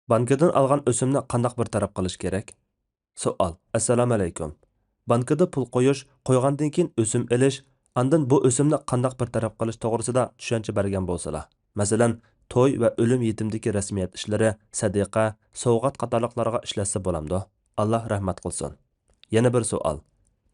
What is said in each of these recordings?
Bankadan algan o'simni qandaq bir taraf qilish kerak? Savol. Assalomu alaykum. Bankada pul qo'yish, qo'ygandan keyin o'sim elish, andan bu o'simni qandaq bir taraf qilish to'g'risida tushuncha bergan bo'lsalar. Masalan, to'y va o'lim yetimdagi rasmiyat ishlari, sadiqa, sovg'at qatorliqlarga ishlatsa bo'lamdi. Alloh rahmat qilsin. Yana bir savol.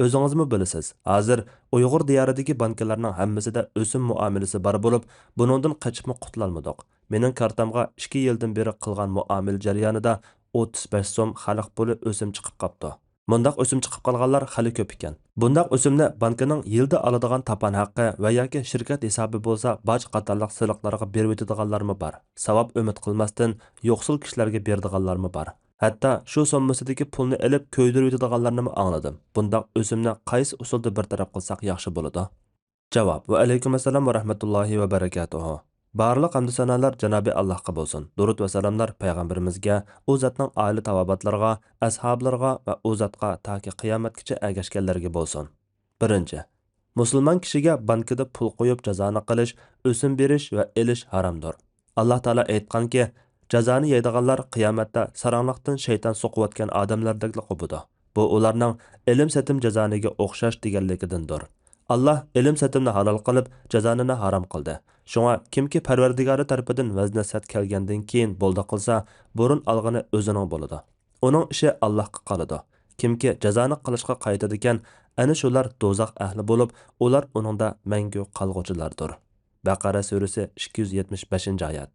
O'zingizmi bilasiz, hozir Uyg'ur diyoridagi bankalarning hammasida o'sim muomalasi bor bo'lib, buningdan qochibmi qutulolmadik. Mening kartamga 2 yildan beri qilgan muomala jarayonida 35 so'm xalq puli o'sim chiqib qopti. Bundaq o'sim chiqib qolganlar xali ko'p ekan. Bundaq o'simni bankining yilda oladigan tapan haqqi va yoki shirkat hisobi bo'lsa, boj qatorliq siliqlarga berib o'tadiganlarmi bor. Savob umid qilmasdan yo'qsul kishilarga beradiganlarmi bor. Hatto shu sommasidagi pulni olib ko'ydirib o'tadiganlarni angladim. Bundaq o'simni qaysi usulda bir taraf qilsak yaxshi bo'ladi? Javob. Va alaykum assalom va rahmatullohi va barakatuh. Barliq hamd sanolar Janobi Allohga bo'lsin. Durud va salomlar payg'ambarimizga, u zotning oila tavobatlarga, ashablarga va u zotga toki qiyomatgacha ergashganlarga bo'lsin. Birinchi. Musulmon kishiga bankida pul qo'yib jazoni qilish, o'sim berish va elish haromdir. Alloh taolo aytganki, jazoni yeydiganlar qiyomatda saranliqdan shayton so'qiyotgan odamlardek qobudi. Bu ularning ilm setim jazoniga o'xshash deganligidandir. Allah ilm setimni halol qilib, jazonini harom qildi. Shunga kimki Parvardigori tarafidan vaznasat kelgandan keyin bo'ldi qilsa, burun alg'ini o'zining bo'ladi. Uning ishi Allohga qoladi. Kimki jazoni qilishga qaytadi ekan, ana shular do'zax ahli bo'lib, ular uningda mangu qolg'uchilardir. Baqara surasi 275-oyat.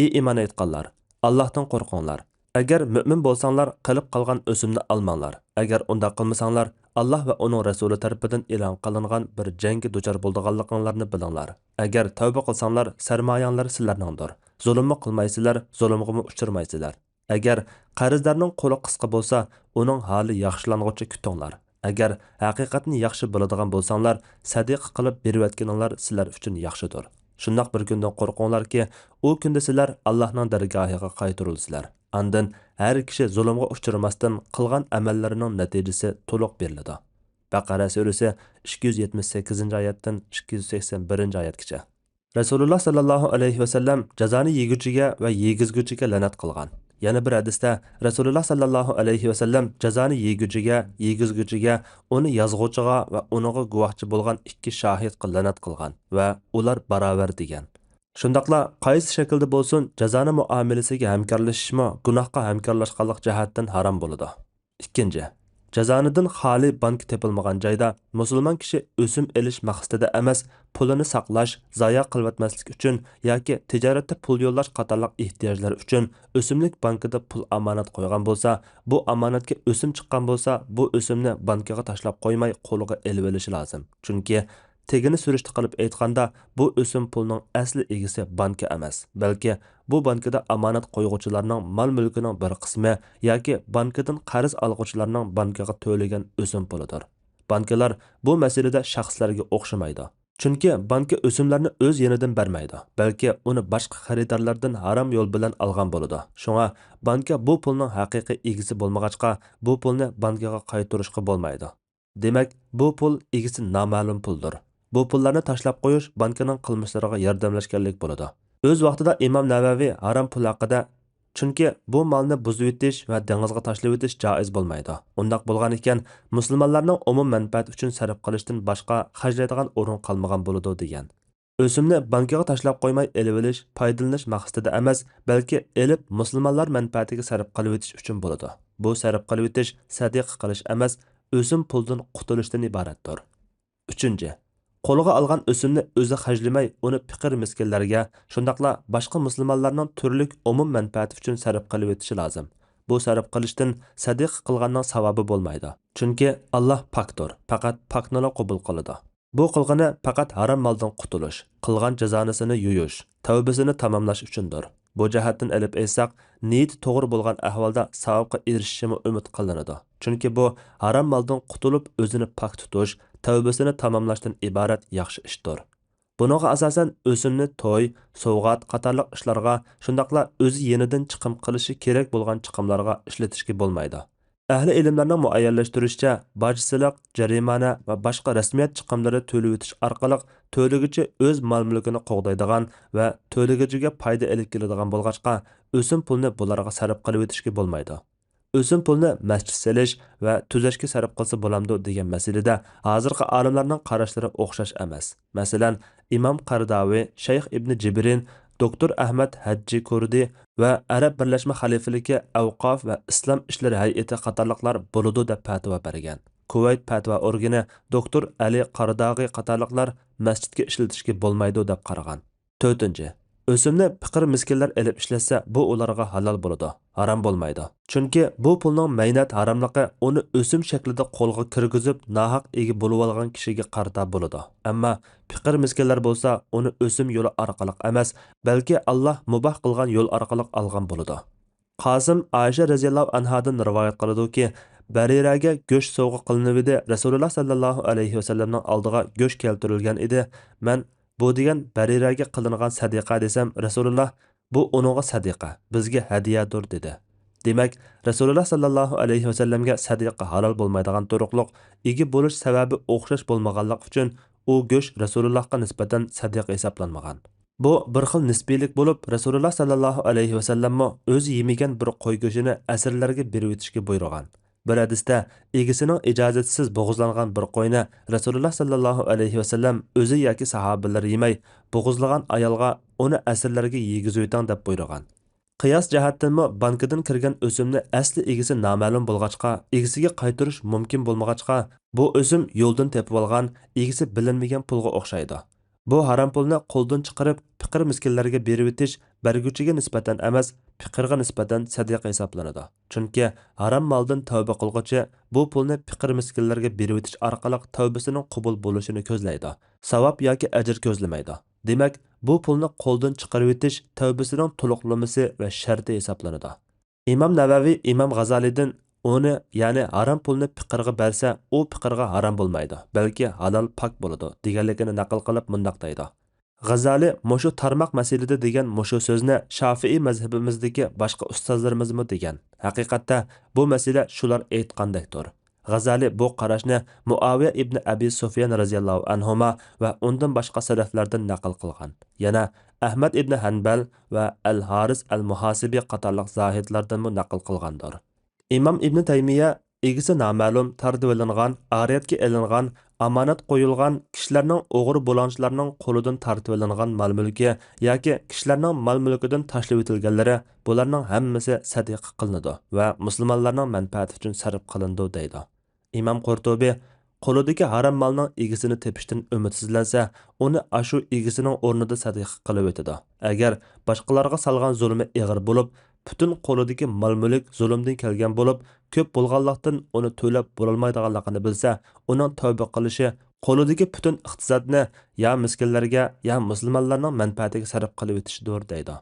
Ey iymon etganlar, Allohdan qo'rqinglar. Agar mu'min bo'lsanglar, qilib qolgan o'simni olmanglar. Agar unda qilmasanglar, Allah va uning rasuli tarafidan e'lon qilingan bir jangga duchor bo'lganliklaringizni bilinglar. Agar tavba qilsanglar, sarmoyanglar sizlarningdir. Zulmni qilmaysizlar, zulmga uchirmaysizlar. Agar qarzdorning qo'li qisqa bo'lsa, uning holi yaxshilanguncha kutinglar. Agar haqiqatni yaxshi biladigan bo'lsanglar, sadiqa qilib berayotganinglar sizlar uchun yaxshidir. Shundoq bir kundan qo'rqinglarki, u kunda sizlar Allohning dargohiga qaytarilsizlar. Andan har kishi zulmga uchramasdan qilgan amallarining natijasi to'liq beriladi. Baqara surasi 278-oyatdan 281-oyatgacha. Rasululloh sallallohu alayhi va sallam jazoni yeguvchiga va yegizguvchiga la'nat qilgan. Yana bir hadisda Rasululloh sallallohu alayhi va sallam jazoni yeguvchiga, yegizguvchiga, uni yozg'uvchiga va uniga guvohchi bo'lgan ikki shohidga la'nat qilgan va ular barobar degan. Shundaqla qaysi shaklda bo'lsin, jazoni muomalasiga hamkorlashishmi, gunohga hamkorlashganlik jihatdan harom bo'ladi. Ikkinchi, jazonidan xoli bank tepilmagan joyda musulmon kishi o'sim elish maqsadida emas, pulini saqlash, zoya qilvatmaslik uchun yoki tijoratda pul yo'llash qatorliq ehtiyojlar uchun o'simlik bankida pul amonat qo'ygan bo'lsa, bu amonatga o'sim chiqqan bo'lsa, bu o'simni bankaga tashlab qo'ymay qo'liga elib olishi lozim. Chunki tegini surishti qilib aytganda, bu o'sim pulning asli egisi banka emas, balki bu bankada amonat qo'yuvchilarning mol-mulkining bir qismi yoki bankadan qarz oluvchilarning bankaga to'lagan o'sim pulidir. Bankalar bu masalada shaxslarga o'xshamaydi. Chunki banka o'simlarni o'z yenidan bermaydi, balki uni boshqa xaridorlardan harom yo'l bilan olgan bo'ladi. Shunga banka bu pulning haqiqiy egisi bo'lmag'achqa, bu pulni bankaga qaytarishga bo'lmaydi. Demak, bu pul egisi noma'lum puldir. Bu pullarni tashlab qo'yish bankining qilmishlariga yordamlashganlik bo'ladi. O'z vaqtida Imom Navaviy harom pul haqida, chunki bu molni buzib o'tish va dengizga tashlab o'tish joiz bo'lmaydi. Undaq bo'lgan ekan, musulmonlarning umum manfaat uchun sarf qilishdan boshqa xarjlaydigan o'rin qolmagan bo'ladi degan. O'simni bankaga tashlab qo'ymay elib olish, foydalanish maqsadida emas, balki elib musulmonlar manfaatiga sarf qilib o'tish uchun bo'ladi. Bu sarf qilib o'tish sadiqa qilish emas, o'sim puldan qutulishdan iboratdir. Uchinchi, qo'liga olgan o'simni o'zi xajlamay, uni fiqir miskinlarga, shundaqla boshqa musulmonlarning turli umum manfaati uchun sarf qilib o'tishi lozim. Bu sarf qilishdan sadiqa qilganning savobi bo'lmaydi. Chunki Alloh pokdir, faqat pokni qabul qiladi. Bu qilgani faqat harom moldan qutulish, qilgan jazonisini yuyish, tavbasini tamomlash uchundir. Bu jihatdan olib aytsak, niyat to'g'ri bo'lgan ahvolda savobga erishishimi umid qilinadi. Chunki bu harom moldan qutulib o'zini pok tutish, tavbasini tamomlashdan iborat yaxshi ishdir. Buningga asosan o'simni to'y, sovg'at qatorliq ishlarga, shundaqla o'zi yenidan chiqim qilishi kerak bo'lgan chiqimlarga ishlatishga bo'lmaydi. Ahli ilmlarning muayyanlashtirishicha, bojsiliq, jarimana va boshqa rasmiyat chiqimlari to'lab o'tish orqali to'laguchi o'z mol-mulkini qo'g'daydigan va to'laguchiga foyda olib keladigan bo'lg'achqa, o'sim pulni bularga sarf qilib o'tishga bo'lmaydi. O'sim pulni masjid selish va tuzashga sarf qilsa bo'lamdi degan masalada hozirgi olimlarning qarashlari o'xshash emas. Masalan, Imom Qardaviy, Shayx ibn Jibrin, doktor Ahmad Hajji Kurdi va Arab Birlashma Xalifaligi Avqof va Islom ishlari hay'ati qatorliqlar bo'ludi deb fatvo bergan. Kuvayt fatvo organi doktor Ali Qardag'i qatorliqlar masjidga ishlatishga bo'lmaydi deb qaragan. 4. O'simni fiqir miskinlar elib ishlatsa, bu ularga halol bo'ladi, harom bo'lmaydi. Chunki bu pulning maynat haromligi uni o'sim shaklida qo'lga kirgizib, nahaq ega bo'lib olgan kishiga qarta bo'ladi. Ammo fiqir miskinlar bo'lsa, uni o'sim yo'li orqali emas, balki Alloh muboh qilgan yo'l orqali olgan bo'ladi. Qosim Aisha radhiyallohu anhadan rivoyat qiladi-ki, Bariraga go'sht sovg'a qilinibdi. Rasululloh sallallohu alayhi vasallamning oldiga go'sht keltirilgan edi. Men bu degan Bariraga qilingan sadiqa desam, Rasululloh bu uningga sadiqa, bizga hadiyadir dedi. Demak, Rasululloh sallallohu alayhi vasallamga sadiqa halol bo'lmaydigan turuqliq egi bo'lish sababi o'xshash bo'lmaganlik uchun u go'sht Rasulullohga nisbatan sadiqa hisoblanmagan. Bu bir xil nisbiylik bo'lib, Rasululloh sallallohu alayhi vasallammo o'zi yemagan bir qo'y go'shini asirlarga berib o'tishga buyurgan. Bir hadisda egisining ijozatisiz bo'g'izlangan bir qo'yni Rasululloh sallallohu alayhi vasallam o'zi yoki sahobalar yemay, bo'g'izlagan ayolga uni asirlarga yegizib o'ting deb buyurgan. Qiyos jihatdanmi bankadan kirgan o'simni asli egisi noma'lum bo'lg'achqa, egisiga qaytarish mumkin bo'lmag'achqa, bu o'sim yo'ldan tepib olgan, egisi bilinmagan pulga o'xshaydi. Bu harom pulni qo'ldan chiqarib, fiqir miskinlarga berib o'tish berguchiga nisbatan emas, fiqirga nisbatan sadiqa hisoblanadi. Chunki harom moldan tavba qilg'uchi bu pulni fiqir miskinlarga berib o'tish orqali tavbasining qabul bo'lishini ko'zlaydi. Savob yoki ajr ko'zlamaydi. Demak, bu pulni qo'ldan chiqarib o'tish tavbasining to'liqlamasi va sharti hisoblanadi. Imom Navaviy Imom G'azalidan uni, ya'ni harom pulni fiqirga bersa, u fiqirga harom bo'lmaydi, balki halol pok bo'ladi deganligini naql qilib mundaq deydi. G'azali mushu tarmoq masalida degan mushu so'zni Shafiiy mazhabimizdagi boshqa ustozlarimizmi degan. Haqiqatda bu masala shular aytgandekdir. G'azali bu qarashni Muaviya ibn Abi Sufyan radhiyallohu anhuma va undan boshqa salaflardan naql qilgan. Yana Ahmad ibn Hanbal va Al-Haris al-Muhasibi qatorliq zohidlardan naql qilgandir. Imom Ibn Taymiya egisi noma'lum, tardib olingan, ariyatga elingan, amonat qo'yilgan kishilarning o'g'ri bo'lanchilarning qo'lidan tortib olingan mol-mulki yoki kishilarning mol-mulkidan tashlab o'tilganlari, bularning hammasi sadiqa qilinadi va musulmonlarning manfaati uchun sarf qilindi deydi. Imom Qurtubi qo'lidagi harom molning egisini tepishdan umidsizlansa, uni ashu egisining o'rnida sadiqa qilib o'tadi. Agar boshqalarga salgan zulmi og'ir bo'lib, butun qo'lidagi mol-mulk zulmdan kelgan bo'lib, ko'p bo'lganlikdan uni to'lab bo'lolmaydiganligini bilsa, uning tavba qilishi qo'lidagi butun iqtisodni ya miskinlarga, ya musulmonlarning manfaatiga sarf qilib o'tishidir deydi.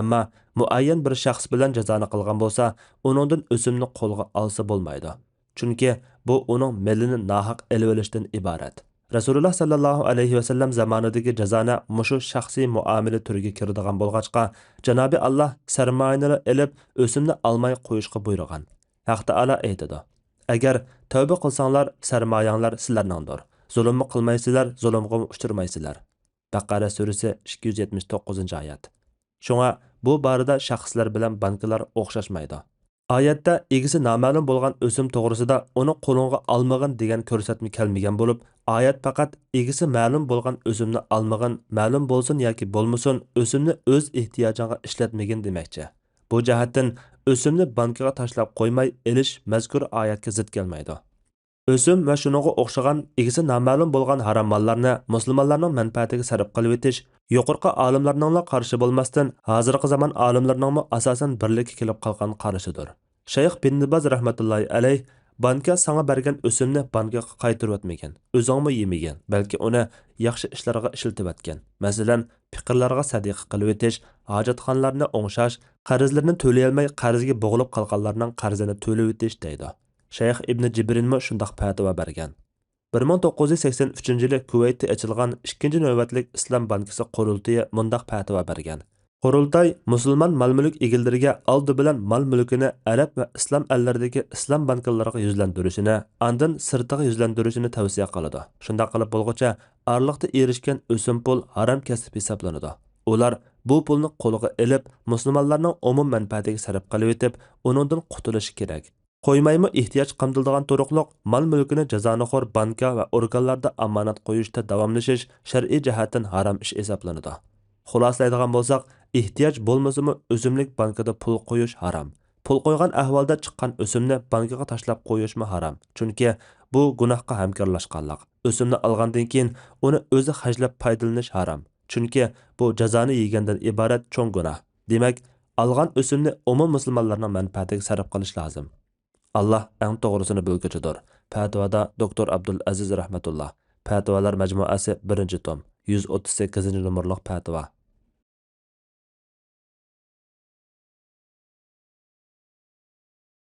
Ammo muayyan bir shaxs bilan jazoni qilgan bo'lsa, uningdan o'simni qo'lga olsa bo'lmaydi. Chunki bu uning melini nohaq elib olishdan iborat. Rasululloh sallallohu alayhi vasallam zamonidagi jazona mushu shaxsiy muomala turiga kiradigan bo'lg'achqa, Janobi Alloh sarmoyani elib o'simni olmay qo'yishga buyurgan. Haq Taolo aytadi: "Agar tavba qilsanglar, sarmoyanglar sizlarningdir. Zulmni qilmaysizlar, zulmga uchirmaysizlar." Baqara surasi 279-oyat. Shunga bu borada shaxslar bilan banklar o'xshashmaydi. Oyatda egisi noma'lum bo'lgan o'sim to'g'risida uni qo'lingga olmagan degan ko'rsatma kelmagan bo'lib, oyat faqat egisi ma'lum bo'lgan o'simni olmagan, ma'lum bo'lsin yoki bo'lmasin, o'simni o'z ehtiyojingga ishlatmagin demoqchi. Bu jihatdan o'simni bankaga tashlab qo'ymay elish mazkur oyatga zid kelmaydi. O'sim va shuningga o'xshagan egisi noma'lum bo'lgan harom mollarni musulmonlarning manfaatiga sarf qilib o'tish yuqorqi olimlarning qarshi bo'lmasdan, hozirgi zamon olimlarining asosan birlikka kelib qolgan qarashidir. Shayx bin Baz rahmatullohi alayh banka sana bergan o'simni bankaga qaytarib o'tmagan, o'zingmi yemagan, balki uni yaxshi ishlarga ishlatib o'tgan. Masalan, fiqirlarga sadiqa qilib o'tish, hojatxonlarni o'ngshash, qarzlarni to'lay olmay qarzga bo'g'ilib qolganlarning qarzini to'lab o'tish deydi. Shayx ibn Jibrinmi shundaq fatvo bergan. 1983-yili Kuvaytda ochilgan 2-navbatlik Islom bankasi qurultiyi mundaq fatvo bergan. Qurultay musulmon mol-mulk egilariga oldi bilan mol-mulkini arab va islom elləridəki islom bankalarına yüzləndirishini, andın sirtiga yüzləndirishini tavsiya qiladi. Shunda qilib bo'lguncha arliqda erishgan o'simpul haram kasb hisoblanadi. Ular bu pulni qo'liga elib, musulmonlarning umum manfaatiga sarf qilib etib, uningdan qutulishi kerak. Qo'ymaymi ehtiyoj qamdildigan turuqliq mol-mulkini jazonixo'r banka va organlarda amonat qo'yishda davomlashish shar'iy jihatdan haram ish hisoblanadi. Xulosalaydigan bo'lsak, ehtiyoj bo'lmasimi o'simlik bankada pul qo'yish haram. Pul qo'ygan ahvolda chiqqan o'simni bankaga tashlab qo'yishmi haram. Chunki bu gunohga hamkorlashganlik. O'simni olgandan keyin uni o'zi xajlab foydalanish haram. Chunki bu jazoni yegandan iborat cho'ng gunoh. Demak, olgan o'simni umum musulmonlarning manfaatiga sarf qilish lozim. Allah eng to'g'risini bilguchidir. Fatvoda Dr. Abdul Aziz rahmatullah. Fatvolar majmuasi 1-tom, 138 numurliq fatvo.